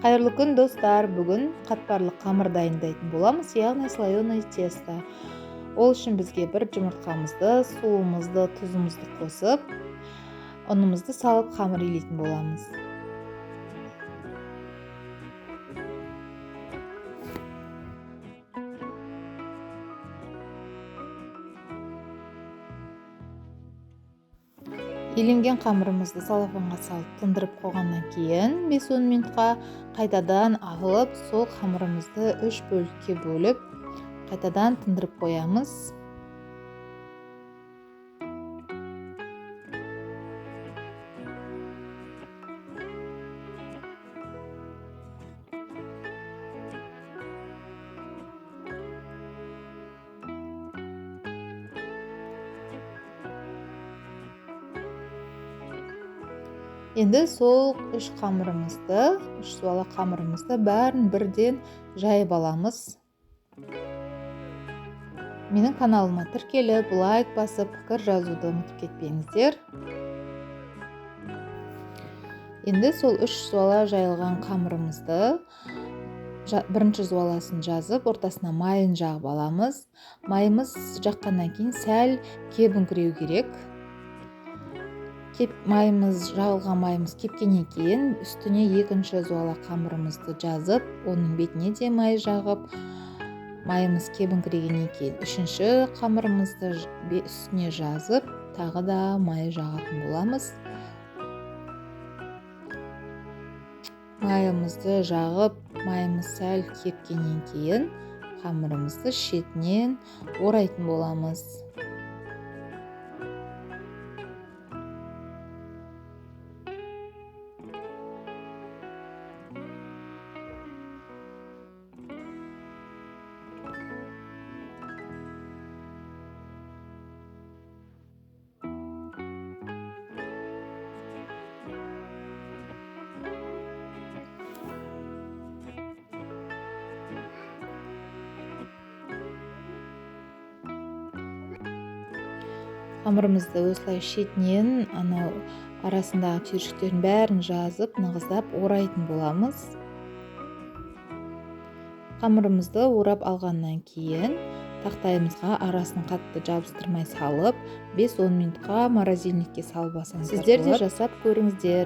Қайырлы күн достар, бүгін қатпарлы қамыр дайындайтын боламыз, яғни слоеный тесто. Ол үшін бізге бір жұмыртқамызды, суымызды, тұзымызды қосып, ұнымызды салып қамыр илейтін боламыз. Иленген қамырымызды салафанға салып тындырып қойғаннан кейін 5-10 минутқа қайтадан алып, сол қамырымызды 3 бөлікке бөліп, қайтадан тындырып қоямыз. Енді сол 3 суала қамырымызды бәрін бірден жайып аламыз. Менің каналыма тіркеліп, лайк басып, пікір жазуды ұмытып кетпеңіздер. Енді сол 3 суала жайылған қамырымызды бірінші суаласын жазып, ортасына майын жағып аламыз. Майымыз жаққаннан кейін сәл кебіңкіреу керек. Жағылған майымыз кепкеннен кейін үстіне екінші суала қамырымызды жазып, оның бетіне де май жағып, майымыз кебіңкірегеннен кейін үшінші қамырымызды үстіне жазып, тағы да май жағатын боламыз. Майымызды жағып, майымыз сәл кепкеннен кейін қамырымызды шетінен орайтын боламыз. Қамырымызды осылай шетінен арасындағы түйіршіктердің бәрін жазып, нығыздап орайтын боламыз. Қамырымызды орап алғаннан кейін тақтайымызға арасын қатты жабыстырмай салып, 5-10 минутқа морозильникке салып алсаңыздар болады. Сіздер де жасап көріңіздер.